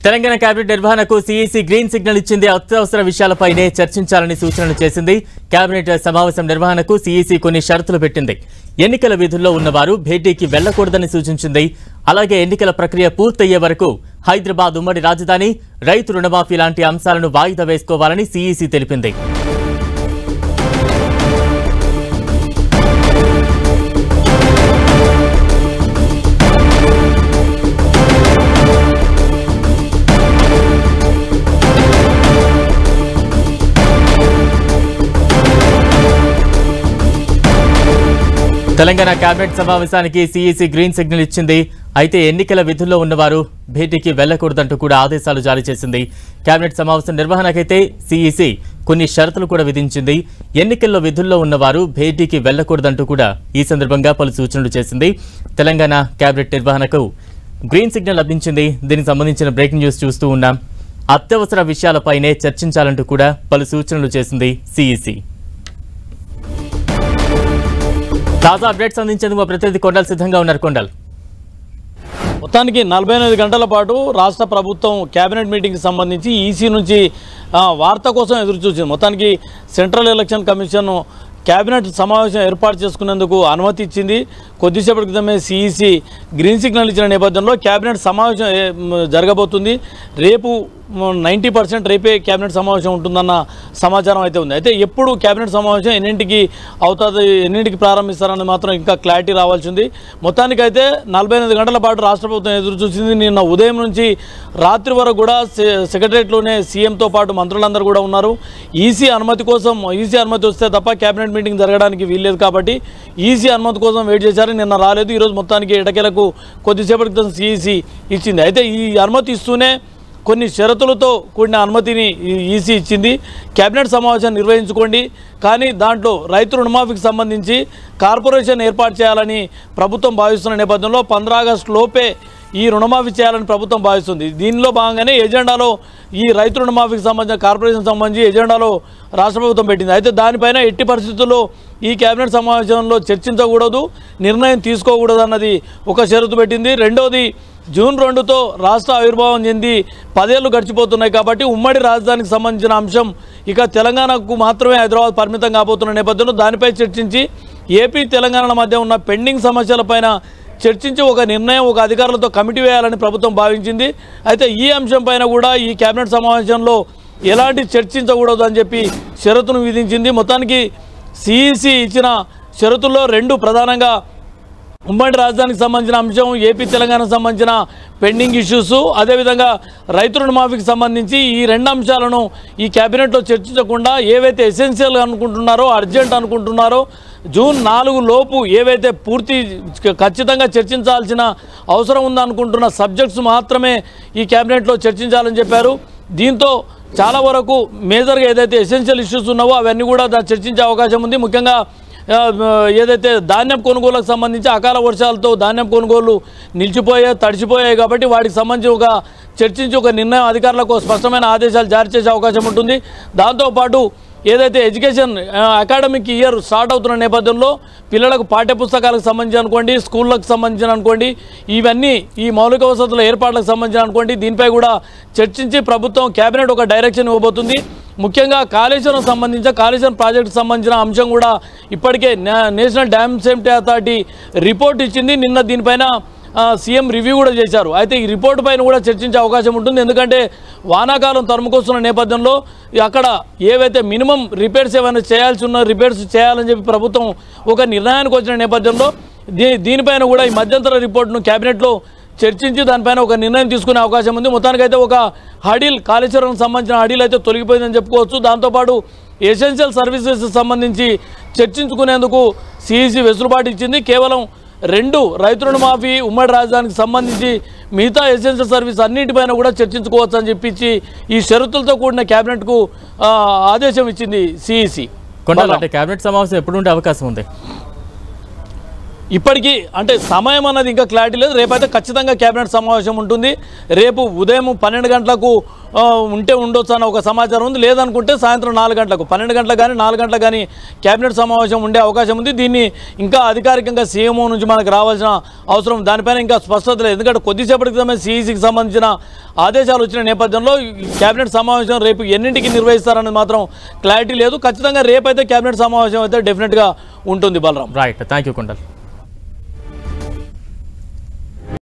Telangana cabinet నిర్వహణకు CEC green signal ఇచ్చింది. అత్యవసర విషయాలపైనే చర్చించాలని సూచనలు చేసింది. కేబినెట్ సమావేశం నిర్వహణకు సీఈసీ కొన్ని షరతులు పెట్టింది. ఎన్నికల విధుల్లో ఉన్నవారు భేటీకి వెళ్లకూడదని సూచించింది. అలాగే ఎన్నికల ప్రక్రియ పూర్తయ్యే వరకు హైదరాబాద్ ఉమ్మడి రాజధాని, రైతు రుణమాఫీ లాంటి అంశాలను వాయిదా వేసుకోవాలని సీఈసీ తెలిపింది. తెలంగాణ కేబినెట్ సమావేశానికి సీఈసీ గ్రీన్ సిగ్నల్ ఇచ్చింది. అయితే ఎన్నికల విధుల్లో ఉన్నవారు భేటీకి వెళ్లకూడదంటూ కూడా ఆదేశాలు జారీ చేసింది. కేబినెట్ సమావేశం నిర్వహణకైతే సీఈసీ కొన్ని షరతులు కూడా విధించింది. ఎన్నికల్లో విధుల్లో ఉన్నవారు భేటీకి వెళ్లకూడదంటూ కూడా ఈ సందర్భంగా పలు సూచనలు చేసింది. తెలంగాణ కేబినెట్ నిర్వహణకు గ్రీన్ సిగ్నల్ లభించింది. దీనికి సంబంధించిన బ్రేకింగ్ న్యూస్ చూస్తూ ఉన్నాం. అత్యవసర విషయాలపైనే చర్చించాలంటూ కూడా పలు సూచనలు చేసింది సీఈసీ. తాజా అప్డేట్స్ అందించేందుకు మా ప్రతినిధి కొండల్ సిద్ధంగా ఉన్నారు. కొండల్, మొత్తానికి 48 గంటల పాటు రాష్ట్ర ప్రభుత్వం కేబినెట్ మీటింగ్కి సంబంధించి ఈసీ నుంచి వార్త కోసం ఎదురు చూసింది. మొత్తానికి సెంట్రల్ ఎలక్షన్ కమిషన్ కేబినెట్ సమావేశం ఏర్పాటు చేసుకునేందుకు అనుమతి ఇచ్చింది. కొద్దిసేపటి క్రితమే సీఈసీ గ్రీన్ సిగ్నల్ ఇచ్చిన నేపథ్యంలో కేబినెట్ సమావేశం జరగబోతుంది. రేపు 90% రేపే కేబినెట్ సమావేశం ఉంటుందన్న సమాచారం అయితే ఉంది. అయితే ఎప్పుడు కేబినెట్ సమావేశం ఎన్నింటికి అవుతుంది, ఎన్నింటికి ప్రారంభిస్తారని మాత్రం ఇంకా క్లారిటీ రావాల్సింది. మొత్తానికైతే 48 గంటల పాటు రాష్ట్ర ప్రభుత్వం ఎదురు చూసింది. నిన్న ఉదయం నుంచి రాత్రి వరకు కూడా సెక్రటరియట్లోనే సీఎంతో పాటు మంత్రులందరూ కూడా ఉన్నారు. ఈసీ అనుమతి కోసం, ఈసీ అనుమతి వస్తే తప్ప కేబినెట్ మీటింగ్ జరగడానికి వీల్లేదు కాబట్టి ఈసీ అనుమతి కోసం వెయిట్ చేశారు. నిన్న రాలేదు. ఈరోజు మొత్తానికి ఎటకేలకు కొద్దిసేపటి క్రితం సీఈసీ ఇచ్చింది. అయితే ఈ అనుమతి ఇస్తూనే కొన్ని షరతులతో కూడిన అనుమతిని ఈసీ ఇచ్చింది. కేబినెట్ సమావేశం నిర్వహించుకోండి, కానీ దాంట్లో రైతు రుణమాఫీకి సంబంధించి కార్పొరేషన్ ఏర్పాటు చేయాలని ప్రభుత్వం భావిస్తున్న నేపథ్యంలో 15 ఆగస్టు లోపే ఈ రుణమాఫీ చేయాలని ప్రభుత్వం భావిస్తుంది. దీనిలో భాగంగానే ఎజెండాలో ఈ రైతు రుణమాఫీకి సంబంధించిన కార్పొరేషన్ సంబంధించి ఎజెండాలో రాష్ట్ర ప్రభుత్వం పెట్టింది. అయితే దానిపైన ఎట్టి పరిస్థితుల్లో ఈ కేబినెట్ సమావేశంలో చర్చించకూడదు, నిర్ణయం తీసుకోకూడదు అన్నది ఒక షరతు పెట్టింది. రెండోది, జూన్ 2తో రాష్ట్ర ఆవిర్భావం చెంది 10 ఏళ్లు గడిచిపోతున్నాయి కాబట్టి ఉమ్మడి రాజధానికి సంబంధించిన అంశం ఇక తెలంగాణకు మాత్రమే హైదరాబాద్ పరిమితం కాబోతున్న నేపథ్యంలో దానిపై చర్చించి ఏపీ తెలంగాణల మధ్య ఉన్న పెండింగ్ సమస్యలపైన చర్చించి ఒక నిర్ణయం, ఒక అధికారులతో కమిటీ వేయాలని ప్రభుత్వం భావించింది. అయితే ఈ అంశం పైన కూడా ఈ కేబినెట్ సమావేశంలో ఎలాంటి చర్చించకూడదు అని చెప్పి షరతును విధించింది. మొత్తానికి సీఈసీ ఇచ్చిన షరతుల్లో 2 ప్రధానంగా ఉమ్మడి రాజధానికి సంబంధించిన అంశం, ఏపీ తెలంగాణకు సంబంధించిన పెండింగ్ ఇష్యూస్, అదేవిధంగా రైతు రుణమాఫీకి సంబంధించి ఈ 2 అంశాలను ఈ కేబినెట్లో చర్చించకుండా ఏవైతే ఎసెన్షియల్ అనుకుంటున్నారో, అర్జెంట్ అనుకుంటున్నారో, జూన్ 4 లోపు ఏవైతే ఖచ్చితంగా చర్చించాల్సిన అవసరం ఉందనుకుంటున్న సబ్జెక్ట్స్ మాత్రమే ఈ కేబినెట్లో చర్చించాలని చెప్పారు. దీంతో చాలా వరకు మేజర్గా ఏదైతే ఎసెన్షియల్ ఇష్యూస్ ఉన్నావో అవన్నీ కూడా చర్చించే అవకాశం ఉంది. ముఖ్యంగా ఏదైతే ధాన్యం కొనుగోలుకు సంబంధించి అకాల వర్షాలతో ధాన్యం కొనుగోలు నిలిచిపోయాయి, తడిచిపోయాయి కాబట్టి వాటికి సంబంధించి చర్చించి ఒక నిర్ణయం, అధికారులకు స్పష్టమైన ఆదేశాలు జారీ చేసే అవకాశం ఉంటుంది. దాంతోపాటు ఏదైతే ఎడ్యుకేషన్ అకాడమిక్ ఇయర్ స్టార్ట్ అవుతున్న నేపథ్యంలో పిల్లలకు పాఠ్యపుస్తకాలకు సంబంధించి అనుకోండి, స్కూళ్ళకు సంబంధించిన అనుకోండి, ఇవన్నీ ఈ మౌలిక వసతుల ఏర్పాట్లకు సంబంధించిన అనుకోండి, దీనిపై కూడా చర్చించి ప్రభుత్వం కేబినెట్ ఒక డైరెక్షన్ ఇవ్వబోతుంది. ముఖ్యంగా కాళేశ్వరం సంబంధించిన కాళేశ్వరం ప్రాజెక్టుకు సంబంధించిన అంశం కూడా ఇప్పటికే national dam safety authority report ఇచ్చింది. నిన్న దీనిపైన సీఎం రివ్యూ కూడా చేశారు. అయితే ఈ రిపోర్టు పైన కూడా చర్చించే అవకాశం ఉంటుంది. ఎందుకంటే వానాకాలం తరుముకొస్తున్న నేపథ్యంలో అక్కడ ఏవైతే మినిమం రిపేర్స్ ఏమైనా చేయాల్సి ఉన్న రిపేర్స్ చేయాలని చెప్పి ప్రభుత్వం ఒక నిర్ణయానికి వచ్చిన నేపథ్యంలో దీనిపైన కూడా ఈ మధ్యంతర రిపోర్టును కేబినెట్లో చర్చించి దానిపైన ఒక నిర్ణయం తీసుకునే అవకాశం ఉంది. మొత్తానికైతే ఒక హడీల్, కాళేశ్వరం సంబంధించిన హడీల్ అయితే తొలగిపోయిందని చెప్పుకోవచ్చు. దాంతోపాటు ఎసెన్షియల్ సర్వీసెస్ సంబంధించి చర్చించుకునేందుకు సీఈసీ వెసులుబాటు ఇచ్చింది. కేవలం 2 రైతు రుణమాఫీ, ఉమ్మడి రాజధానికి సంబంధించి మిగతా ఎసెన్షియల్ సర్వీస్ అన్నింటిపైన కూడా చర్చించుకోవచ్చు అని చెప్పించి ఈ షరతులతో కూడిన కేబినెట్కు ఆదేశం ఇచ్చింది సీఈసీ. కేబినెట్ సమావేశం ఎప్పుడు ఉండే అవకాశం ఉంది? ఇప్పటికీ అంటే సమయం అన్నది ఇంకా క్లారిటీ లేదు. రేపైతే ఖచ్చితంగా కేబినెట్ సమావేశం ఉంటుంది. రేపు ఉదయం 12 గంటలకు ఉంటే ఉండొచ్చు అన్న ఒక సమాచారం ఉంది. లేదనుకుంటే సాయంత్రం 4 గంటలకు 12 గంటలకు కానీ 4 గంటలకు కానీ కేబినెట్ సమావేశం ఉండే అవకాశం ఉంది. దీన్ని ఇంకా అధికారికంగా సీఎంఓ నుంచి మనకు రావాల్సిన అవసరం దానిపైన ఇంకా స్పష్టత లేదు. ఎందుకంటే కొద్దిసేపటి క్రితమే సిఈసికి సంబంధించిన ఆదేశాలు వచ్చిన నేపథ్యంలో కేబినెట్ సమావేశం రేపు ఎన్నింటికి నిర్వహిస్తారనేది మాత్రం క్లారిటీ లేదు. ఖచ్చితంగా రేపైతే కేబినెట్ సమావేశం అయితే డెఫినెట్గా ఉంటుంది. Balram. Right, thank you Kundal.